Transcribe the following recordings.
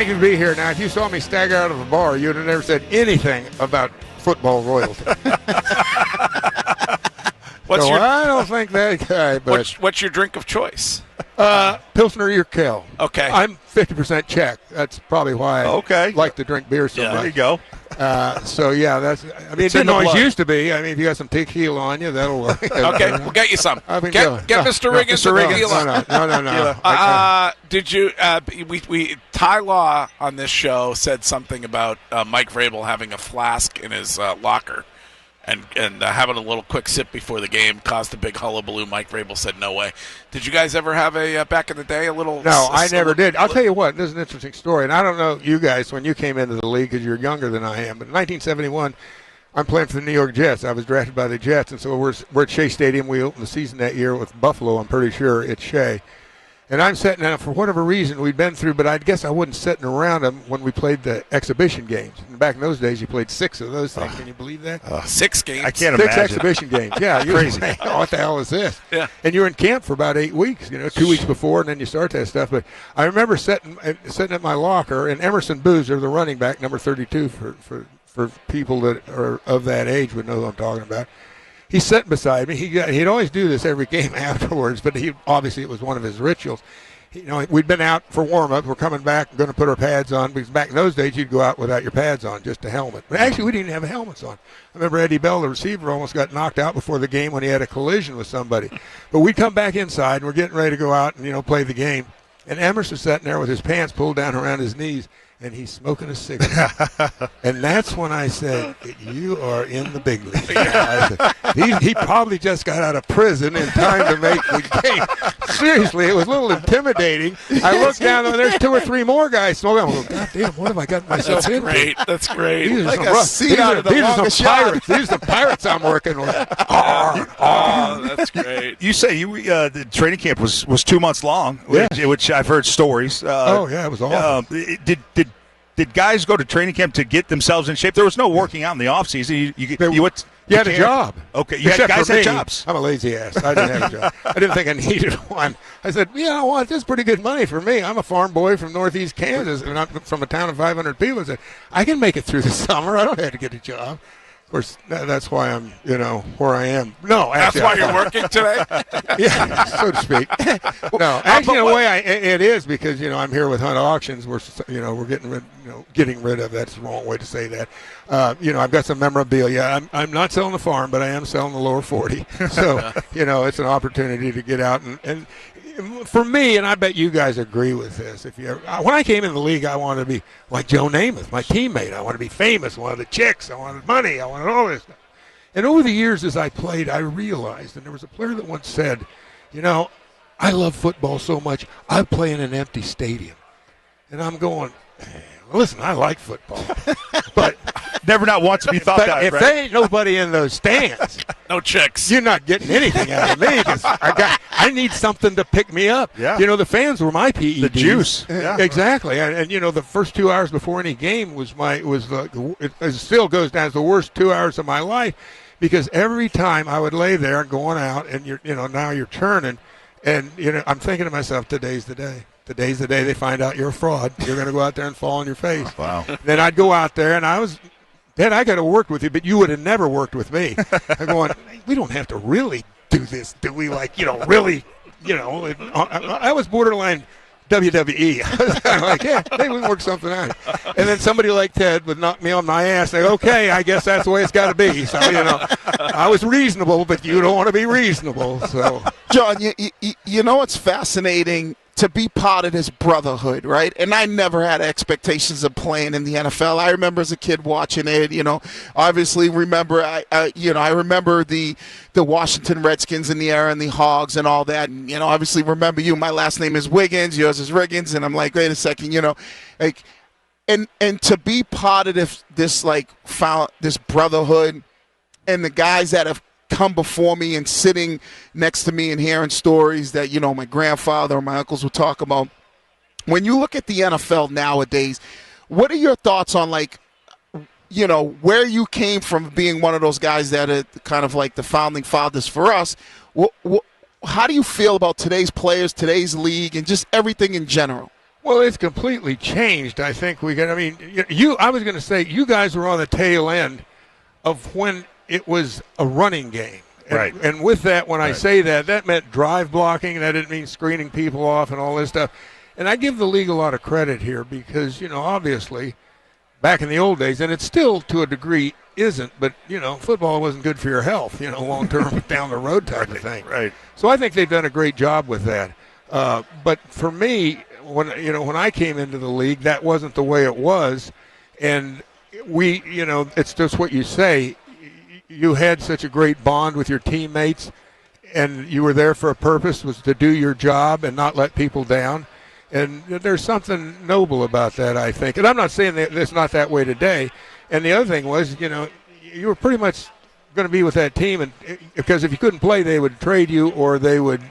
You could be here now. If you saw me stagger out of a bar, you'd have never said anything about football royalty. I don't think that guy. But what's your drink of choice? Pilsner Urquell. Okay. I'm 50% Czech. That's probably why I like to drink beer so much. There you go. So, yeah, that's. I mean, it didn't always used to be. I mean, if you got some tequila on you, that'll work. Okay, we'll get you some. Get Mr. Riggins some tequila. No. Did you? We Ty Law on this show said something about Mike Vrabel having a flask in his locker. And having a little quick sip before the game caused a big hullabaloo. Mike Vrabel said, no way. Did you guys ever have back in the day, a little? No, I never did. I'll tell you what, this is an interesting story. And I don't know you guys when you came into the league because you're younger than I am. But in 1971, I'm playing for the New York Jets. I was drafted by the Jets. And so we're at Shea Stadium. We opened the season that year with Buffalo, I'm pretty sure, at Shea. And I'm sitting there, for whatever reason we'd been through, but I guess I wasn't sitting around them when we played the exhibition games. And back in those days, you played 6 of those things. Can you believe that? 6 games? I can't imagine. 6 exhibition games. Yeah. Crazy. What the hell is this? Yeah. And you're in camp for about 8 weeks, 2 weeks before, and then you start that stuff. But I remember sitting at my locker, and Emerson Boozer, the running back, number 32, for people that are of that age would know who I'm talking about. He's sitting beside me. He'd always do this every game afterwards, but obviously it was one of his rituals. We'd been out for warm-up. We're coming back, going to put our pads on, because back in those days, you'd go out without your pads on, just a helmet. But actually, we didn't even have helmets on. I remember Eddie Bell, the receiver, almost got knocked out before the game when he had a collision with somebody. But we'd come back inside, and we're getting ready to go out and, play the game. And Emerson's sitting there with his pants pulled down around his knees, and he's smoking a cigarette. And that's when I said, you are in the big league. I said, he probably just got out of prison in time to make the game. Seriously, it was a little intimidating. I looked down, and there's 2 or 3 more guys smoking. I'm going, God damn, what have I got myself into? That's great. These are like some pirates. These are some pirates I'm working with. That's great. You say the training camp was 2 months long, which I've heard stories. It was awesome. Did guys go to training camp to get themselves in shape? There was no working out in the offseason. You had a job. Okay, guys had jobs. I'm a lazy ass. I didn't have a job. I didn't think I needed one. I said, you know what, this is pretty good money for me. I'm a farm boy from northeast Kansas, and I'm from a town of 500 people. I said, I can make it through the summer. I don't have to get a job. Of course, that's why I'm, where I am. No, actually. That's why you're working today? Yeah, so to speak. No, actually, in a way, it is because, I'm here with Hunt Auctions. We're getting rid of, that's the wrong way to say that. I've got some memorabilia. I'm not selling the farm, but I am selling the lower 40. So, it's an opportunity to get out. And for me, and I bet you guys agree with this, when I came in the league, I wanted to be like Joe Namath, my teammate. I wanted to be famous. I wanted the chicks. I wanted money. I wanted all this stuff. And over the years as I played, I realized, and there was a player that once said, I love football so much, I play in an empty stadium. And I'm going, listen, I like football, but never not once have you thought that. If there ain't nobody in those stands, no chicks, you're not getting anything out of me because I need something to pick me up. Yeah. The fans were my PEDs. The juice. Yeah. Exactly. And the first 2 hours before any game it still goes down as the worst 2 hours of my life because every time I would lay there going out and now you're turning and I'm thinking to myself, today's the day. Today's the day they find out you're a fraud. You're going to go out there and fall on your face. Wow. Then I'd go out there, and Dad, I got to work with you, but you would have never worked with me. I'm going, we don't have to really do this, do we? Really, I was borderline WWE. I was kind of like, yeah, maybe we can work something out. And then somebody like Ted would knock me on my ass and say, okay, I guess that's the way it's got to be. So, I was reasonable, but you don't want to be reasonable. So, John, you know what's fascinating? To be part of this brotherhood, right? And I never had expectations of playing in the NFL. I remember as a kid watching it, obviously remember, I remember the Washington Redskins in the era and the Hogs and all that. And, obviously remember you, my last name is Wiggins, yours is Riggins. And I'm like, wait a second, and to be part of this brotherhood and the guys that have come before me and sitting next to me and hearing stories that, my grandfather or my uncles would talk about. When you look at the NFL nowadays, what are your thoughts on, where you came from being one of those guys that are kind of like the founding fathers for us? How do you feel about today's players, today's league, and just everything in general? Well, it's completely changed. I think I was going to say you guys were on the tail end of when it was a running game. Right. And with that, when I say that meant drive blocking. That didn't mean screening people off and all this stuff. And I give the league a lot of credit here because, obviously, back in the old days, and it still to a degree isn't, but, football wasn't good for your health, long term down the road type of thing. Right. So I think they've done a great job with that. But for me, when I came into the league, that wasn't the way it was. And it's just what you say. You had such a great bond with your teammates, and you were there for a purpose, was to do your job and not let people down. And there's something noble about that, I think. And I'm not saying that it's not that way today. And the other thing was, you were pretty much going to be with that team, and because if you couldn't play, they would trade you or they would,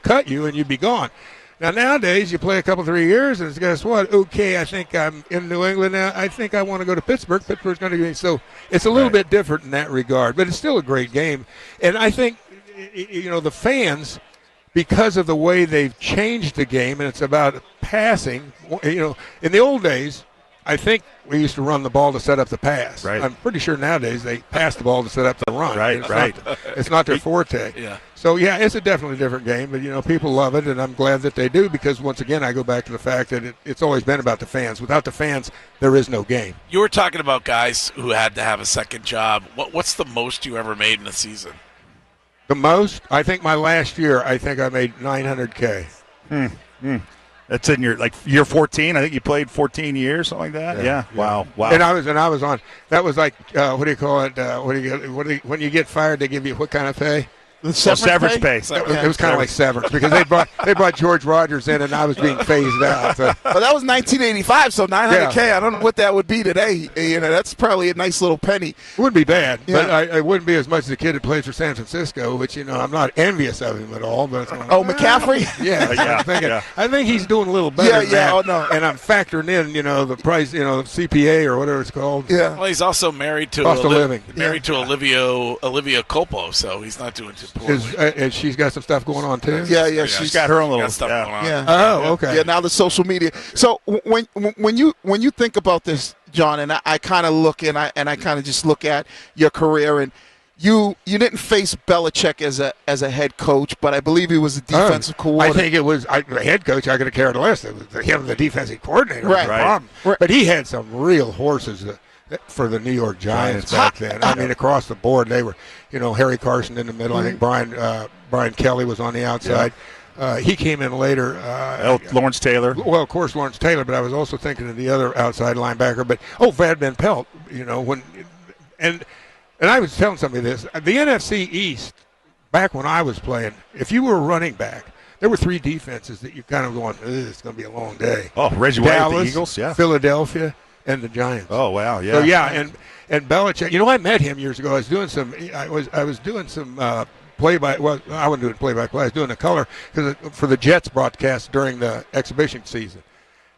cut you and you'd be gone. Now, nowadays, you play a couple, 3 years, and guess what? Okay, I think I'm in New England now. I think I want to go to Pittsburgh. Pittsburgh's going to be so. It's a little bit different in that regard, but it's still a great game. And I think, the fans, because of the way they've changed the game, and it's about passing. In the old days, I think we used to run the ball to set up the pass. Right. I'm pretty sure nowadays they pass the ball to set up the run. Right. It's not their forte. Yeah. So, it's a definitely different game, but, people love it, and I'm glad that they do because, once again, I go back to the fact that it's always been about the fans. Without the fans, there is no game. You were talking about guys who had to have a second job. What's the most you ever made in a season? The most? I think my last year, I made $900K. That's in your year 14. I think you played 14 years, something like that. Yeah. Wow. And I was on. That was like what do you call it? When you get fired, they give you what kind of pay? Severance pay. It was kind of like severance because they brought George Rogers in and I was being phased out. So. But that was 1985, so $900K. I don't know what that would be today. That's probably a nice little penny. It wouldn't be bad, Yeah. but I wouldn't be as much as the kid that plays for San Francisco, which I'm not envious of him at all. But McCaffrey? Yeah, I think he's doing a little better. than that. Oh no. And I'm factoring in, the price, CPA or whatever it's called. Yeah. Well, he's also married to Cost of living. Married to Olivia Culpo, so he's not doing too poorly. And she's got some stuff going on too. Yeah. She's got her own little stuff going on. Yeah. Oh, okay. Yeah. Now the social media. So when you think about this, John, and I kind of look and I kind of just look at your career, and you didn't face Belichick as a head coach, but I believe he was a defensive coordinator. I think it was the head coach. I could have cared less. It was him, the defensive coordinator. Right. Problem. But he had some real horses for the New York Giants back then. I mean, across the board, they were, Harry Carson in the middle. I think Brian Kelly was on the outside. He came in later. Lawrence Taylor. Well, of course, Lawrence Taylor, but I was also thinking of the other outside linebacker. But, Vad Van Pelt, and I was telling somebody this. The NFC East, back when I was playing, if you were a running back, there were three defenses that you kind of going, it's going to be a long day. Oh, Reggie White, Dallas, the Eagles, yeah. Philadelphia, and the Giants. Oh, wow, yeah. So, and Belichick, I met him years ago. I was doing some play-by. Well, I wasn't doing play-by-play. I was doing the color for the Jets broadcast during the exhibition season.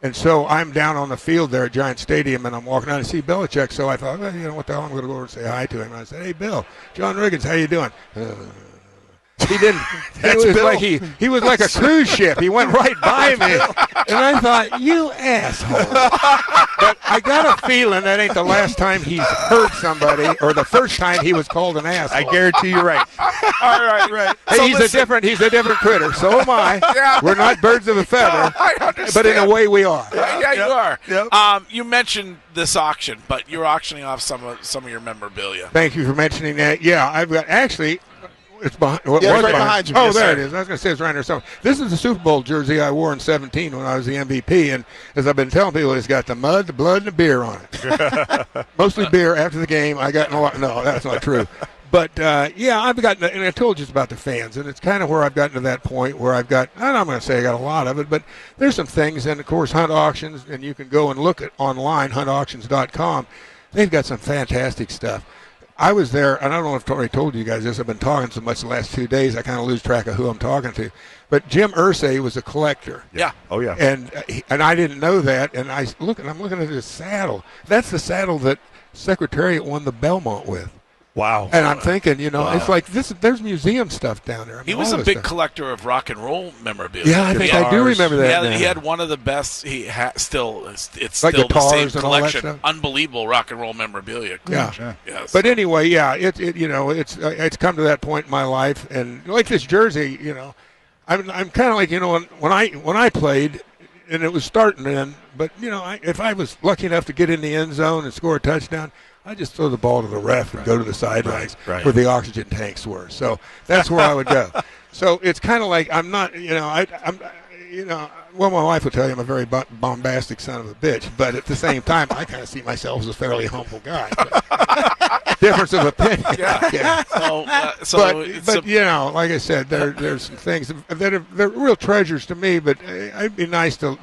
And so I'm down on the field there at Giant Stadium, and I'm walking out and see Belichick. So I thought, what the hell, I'm going to go over and say hi to him. And I said, hey, Bill, John Riggins, how you doing? He didn't. He was like a cruise ship. He went right by me, and I thought, you asshole. But I got a feeling that ain't the last time he's hurt somebody, or the first time he was called an asshole. I guarantee you're right. All right. Hey, So he's listen, a different critter. So am I. Yeah. We're not birds of a feather, I understand. but in a way we are. Yeah, you are. Yep. You mentioned this auction, but you're auctioning off some of your memorabilia. Thank you for mentioning that. Yeah, I've got actually. It's behind. It's right behind you. Oh, Yes, there sir. it is. I was going to say it's right there somewhere. This is the Super Bowl jersey I wore in 17 when I was the MVP, and as I've been telling people, it's got the mud, the blood, and the beer on it. Mostly beer. After the game, I got no, that's not true. But I've gotten, and I told you it's about the fans, and it's kind of where I've gotten to that point where I'm not going to say I got a lot of it, but there's some things, and of course Hunt Auctions, and you can go and look at online, huntauctions.com. They've got some fantastic stuff. I was there, and I don't know if I already told you guys this. I've been talking so much the last 2 days, I kind of lose track of who I'm talking to. But Jim Irsay was a collector. Yeah. Oh, yeah. And I didn't know that. And I'm looking at this saddle. That's the saddle that Secretariat won the Belmont with. Wow. And I'm thinking, Wow. it's like this. There's museum stuff down there. I mean, He was all a this big stuff. collector of rock and roll memorabilia. Yeah, I think I do remember that. He now. had one of the best. It's Like still the guitars same and all that collection. stuff? Unbelievable rock and roll memorabilia. Yeah. Yes. But anyway, yeah, it's come to that point in my life, and like this jersey, I'm kind of like when I played, and it was starting then. But if I was lucky enough to get in the end zone and score a touchdown, I just throw the ball to the ref and go to the sidelines Right. where the oxygen tanks were. So that's where I would go. So it's kind of like I'm not, well, my wife will tell you I'm a very bombastic son of a bitch, but at the same time, I kind of see myself as a fairly humble guy. Difference of opinion. Yeah. But like I said, there's some things that are they're real treasures to me. But it'd be nice to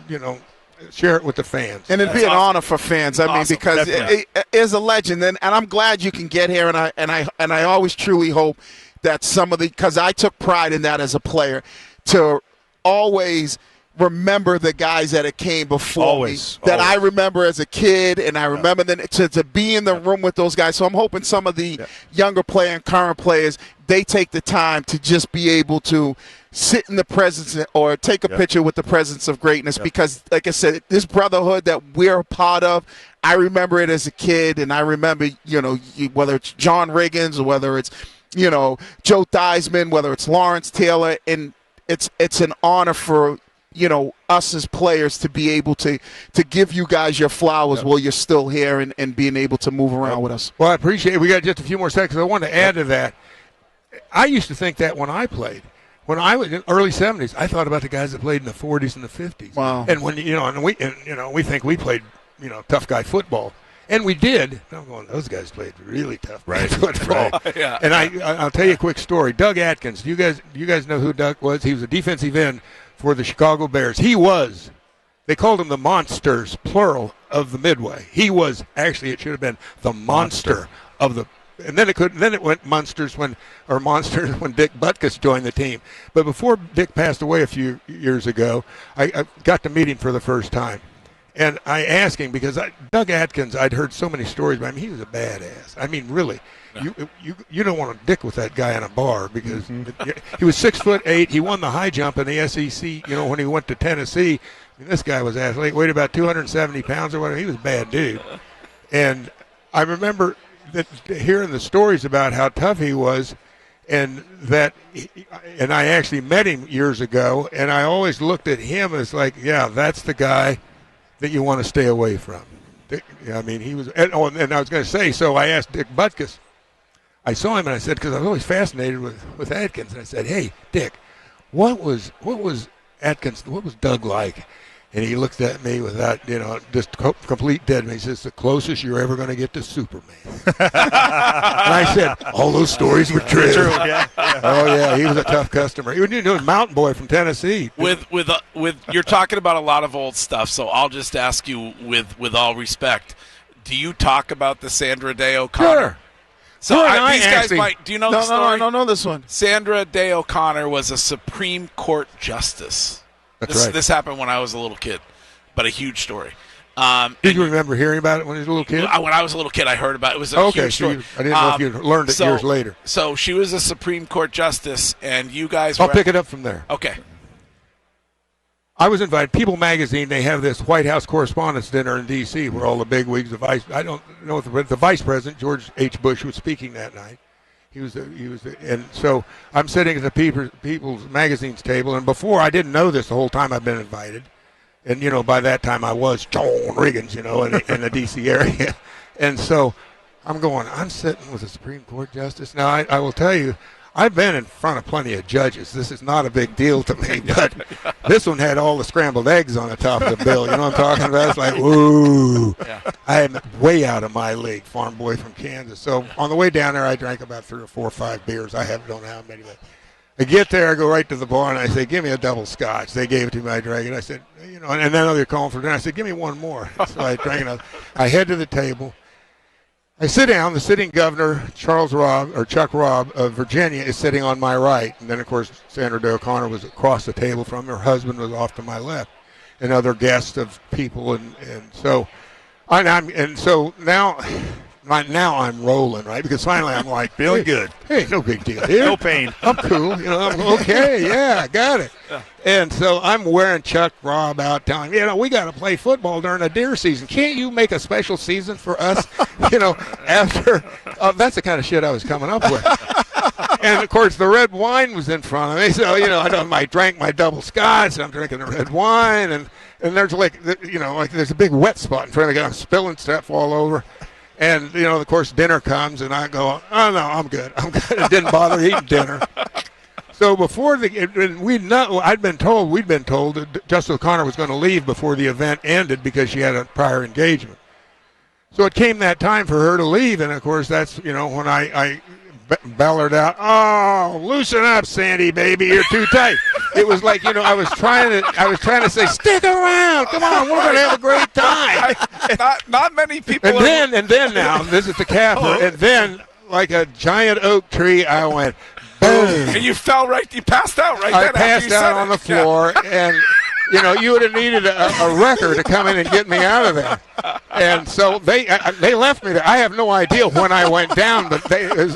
share it with the fans. And it'd be an honor for fans. I mean, Awesome. because it is a legend, and I'm glad you can get here. And I always truly hope that because I took pride in that as a player, to always remember the guys that came before me that I remember as a kid, and I remember then to be in the room with those guys. So I'm hoping some of the younger player and current players, they take the time to just be able to sit in the presence or take a picture with the presence of greatness, because like I said, this brotherhood that we're a part of, I remember it as a kid, and I remember, whether it's John Riggins or whether it's, Joe Theismann, whether it's Lawrence Taylor, and it's an honor for us as players to be able to give you guys your flowers while you're still here and being able to move around with us. Well, I appreciate it. We got just a few more seconds. I wanted to add to that. I used to think that when I played. When I was in the early 70s, I thought about the guys that played in the 40s and the 50s. Wow. And when we think we played, tough guy football. And we did. I'm going, those guys played really tough football. Right. Yeah. And I'll tell you a quick story. Doug Atkins, you guys know who Doug was? He was a defensive end for the Chicago Bears. They called him the Monsters, plural, of the Midway. He was, actually it should have been the monster of the, and then it went Monsters when Dick Butkus joined the team. But before Dick passed away a few years ago, I got to meet him for the first time. And I asked him, because Doug Atkins, I'd heard so many stories about him. He was a badass. I mean, really. Yeah. You don't want to dick with that guy in a bar, because he was 6'8". He won the high jump in the SEC. When he went to Tennessee, I mean, this guy was athletic, weighed about 270 pounds or whatever. He was a bad dude. And I remember hearing the stories about how tough he was, and I actually met him years ago, and I always looked at him as like, yeah, that's the guy that you want to stay away from. I mean, he was, and I was going to say, so I asked Dick Butkus. I saw him and I said, because I was always fascinated with Atkins, and I said, hey, Dick, what was Atkins, what was Doug like? And he looked at me without, just complete dead man. He says, the closest you're ever going to get to Superman. And I said, all those stories were true. Yeah. Oh, yeah, he was a tough customer. He was a mountain boy from Tennessee. With you're talking about a lot of old stuff, so I'll just ask you with all respect, do you talk about the Sandra Day O'Connor? Sure. So Sure, these guys might. Do you know the story? No, I don't know this one. Sandra Day O'Connor was a Supreme Court justice. That's right. This happened when I was a little kid, but a huge story. Did you remember hearing about it when you were a little kid? When I was a little kid, I heard about it. It was a huge story. I didn't know if you learned it years later. So she was a Supreme Court justice, and you guys I'll pick it up from there. Okay. I was invited. People Magazine, they have this White House Correspondents' Dinner in D.C. where all the bigwigs, I don't know if the Vice President, George H. Bush, was speaking that night. And so I'm sitting at the People's Magazine's table, and before, I didn't know this the whole time I've been invited. And, by that time I was John Riggins, in the D.C. area. And so I'm sitting with a Supreme Court justice. Now, I will tell you, I've been in front of plenty of judges. This is not a big deal to me, but this one had all the scrambled eggs on the top of the bill. You know what I'm talking about? It's like, whoa. Yeah. I am way out of my league, farm boy from Kansas. So on the way down there, I drank about 3 or 4 or 5 beers. I don't know how many, but I get there, I go right to the bar, and I say, give me a double scotch. They gave it to me, I drank it. I said, and then they're calling for dinner. I said, give me one more. So I drank another. I head to the table. I sit down. The sitting governor, Chuck Robb of Virginia, is sitting on my right. And then, of course, Sandra Day O'Connor was across the table from me. Her husband was off to my left, and other guests of people. And so now now I'm rolling, right? Because finally I'm like, Feeling good. Hey, no big deal here. No pain. I'm cool. I'm okay. Yeah, I got it. And so I'm wearing Chuck Robb out telling we got to play football during the deer season. Can't you make a special season for us? After that's the kind of shit I was coming up with. And of course the red wine was in front of me, so I drank my double scotch. And I'm drinking the red wine, and there's there's a big wet spot in front of me. I'm spilling stuff all over. And, of course, dinner comes, and I go, oh, no, I'm good. It didn't bother eating dinner. So before we'd been told that Justice O'Connor was going to leave before the event ended because she had a prior engagement. So it came that time for her to leave, and, of course, that's, when I bellered out, oh, loosen up, Sandy, baby, you're too tight. It was like, I was trying to say, stick around, come on, we're going to have a great time. Not many people. And then now, this is the capper, and then like a giant oak tree, I went, boom. And you fell right, you passed out right then. I passed out on the floor, and you would have needed a wrecker to come in and get me out of there. And so they left me there. I have no idea when I went down, but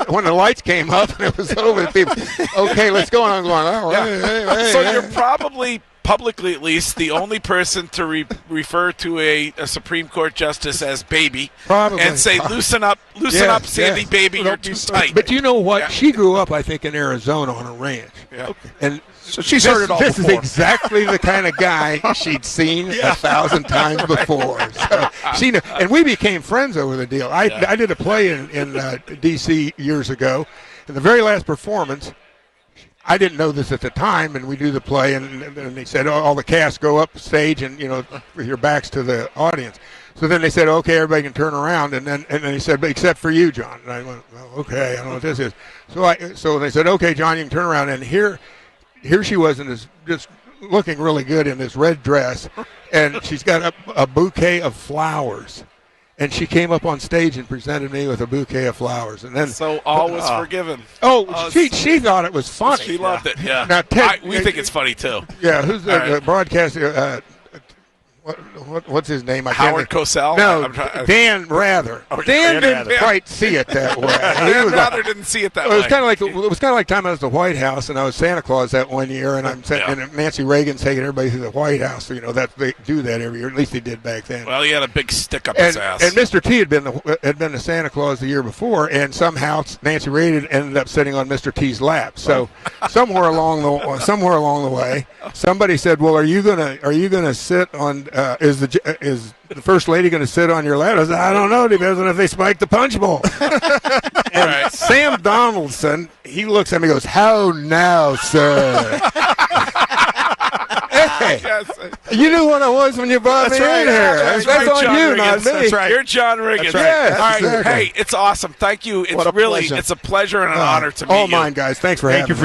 when the lights came up and it was over, people, okay, let's go. And I'm going, oh, hey. So you're probably, publicly at least, the only person to refer to a Supreme Court justice as baby. Probably. And say, loosen up, Sandy, baby, you're too tight. But you know what? Yeah. She grew up, I think, in Arizona on a ranch. Yeah. Okay. And so she's heard it all This before. is exactly the kind of guy she'd seen 1,000 times before. So she knew, and we became friends over the deal. I did a play in D.C. years ago. In the very last performance, I didn't know this at the time, and we do the play, and they said, all the cast go up stage and, with your backs to the audience. So then they said, okay, everybody can turn around, and then they said, except for you, John. And I went, well, okay, I don't know what this is. So they said, okay, John, you can turn around, and here she was just looking really good in this red dress, and she's got a bouquet of flowers. And she came up on stage and presented me with a bouquet of flowers, and then so all was forgiven. She thought it was funny. She loved it. Yeah. Now we think it's funny too. Yeah. Who's the broadcaster? What's his name? Howard Cosell? No, Dan Rather. Dan didn't quite see it that way. Dan Rather didn't see it that way. It was kind of like time I was at the White House, and I was Santa Claus that one year, and and Nancy Reagan's taking everybody to the White House. So, they do that every year. At least they did back then. Well, he had a big stick up his ass. And Mr. T had been the Santa Claus the year before, and somehow Nancy Reagan ended up sitting on Mr. T's lap. So somewhere along the way, somebody said, "Well, are you gonna sit on?" Is the first lady going to sit on your lap? I said, I don't know. Depends on if they spike the punch bowl. And Sam Donaldson, he looks at me and goes, how now, sir? Hey, you knew what I was when you brought me in here. That's on you, not me. That's right. You're John Riggins. That's right. Yes, all right. exactly. Hey, it's awesome. Thank you. It's a pleasure and an honor to meet you. All mine, guys. Thanks for having me.